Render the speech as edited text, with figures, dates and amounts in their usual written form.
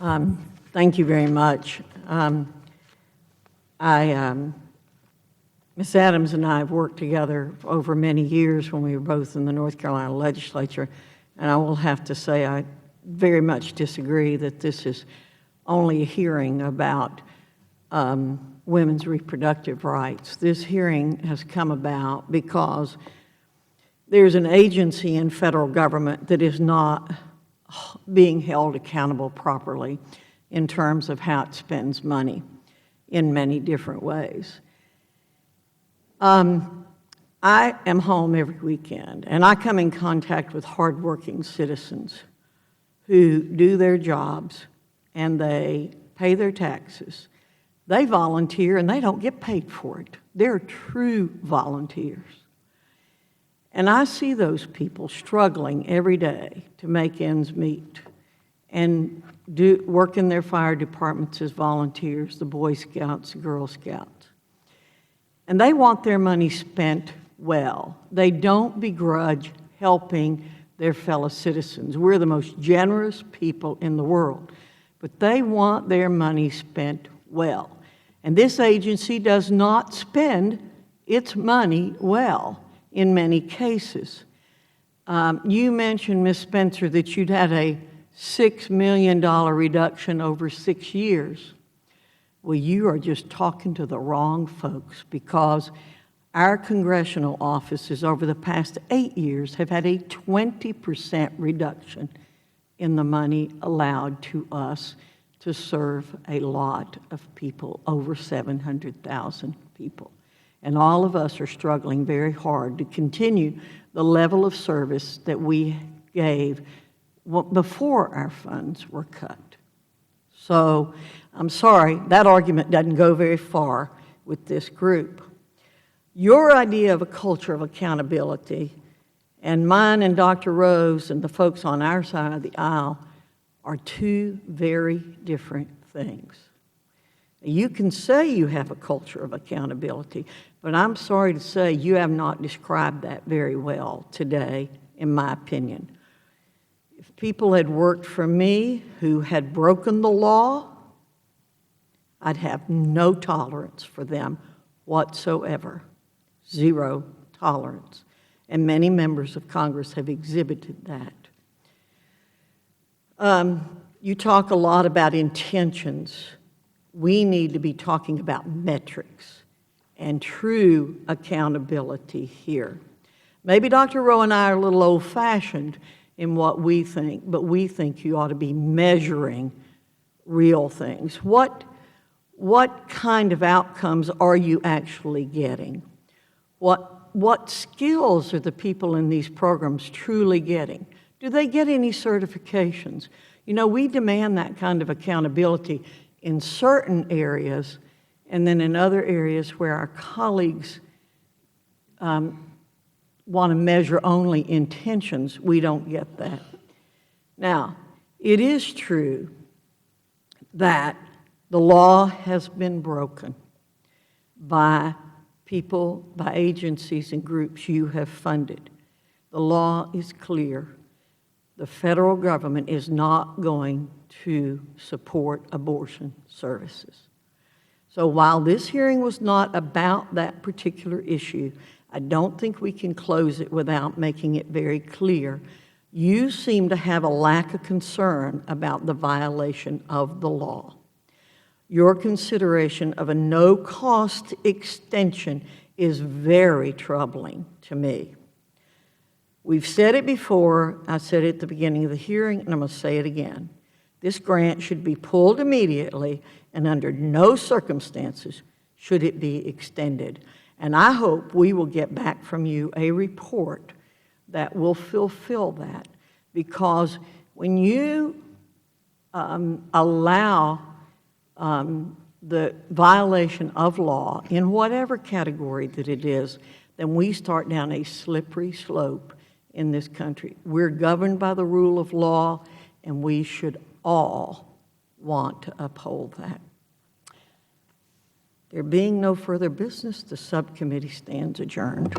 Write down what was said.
Thank you very much. Ms. Adams and I have worked together for over many years when we were both in the North Carolina legislature, and I will have to say I very much disagree that this is only a hearing about women's reproductive rights. This hearing has come about because there's an agency in federal government that is not being held accountable properly in terms of how it spends money in many different ways. I am home every weekend, and I come in contact with hardworking citizens who do their jobs and they pay their taxes. They volunteer and they don't get paid for it. They're true volunteers. And I see those people struggling every day to make ends meet and work in their fire departments as volunteers, the Boy Scouts, the Girl Scouts. And they want their money spent well. They don't begrudge helping their fellow citizens. We're the most generous people in the world, but they want their money spent well. And this agency does not spend its money well in many cases. You mentioned, Ms. Spencer, that you'd had a $6 million reduction over 6 years. Well, you are just talking to the wrong folks, because our congressional offices over the past 8 years have had a 20% reduction in the money allowed to us to serve a lot of people, over 700,000 people. And all of us are struggling very hard to continue the level of service that we gave before our funds were cut. So I'm sorry, that argument doesn't go very far with this group. Your idea of a culture of accountability and mine and Dr. Rose and the folks on our side of the aisle are two very different things. You can say you have a culture of accountability, but I'm sorry to say you have not described that very well today, in my opinion. If people had worked for me who had broken the law, I'd have no tolerance for them whatsoever. Zero tolerance. And many members of Congress have exhibited that. You talk a lot about intentions. We need to be talking about metrics and true accountability here. Maybe Dr. Rowe and I are a little old-fashioned in what we think, but we think you ought to be measuring real things. What kind of outcomes are you actually getting? What skills are the people in these programs truly getting? Do they get any certifications? You know, we demand that kind of accountability in certain areas, and then in other areas where our colleagues want to measure only intentions, we don't get that. Now, it is true that the law has been broken by people, by agencies and groups you have funded. The law is clear. The federal government is not going to support abortion services. So while this hearing was not about that particular issue, I don't think we can close it without making it very clear. You seem to have a lack of concern about the violation of the law. Your consideration of a no-cost extension is very troubling to me. We've said it before. I said it at the beginning of the hearing, and I'm going to say it again. This grant should be pulled immediately, and under no circumstances should it be extended. And I hope we will get back from you a report that will fulfill that, because when you allow the violation of law in whatever category that it is, then we start down a slippery slope in this country. We're governed by the rule of law, and we should all want to uphold that. There being no further business, the subcommittee stands adjourned.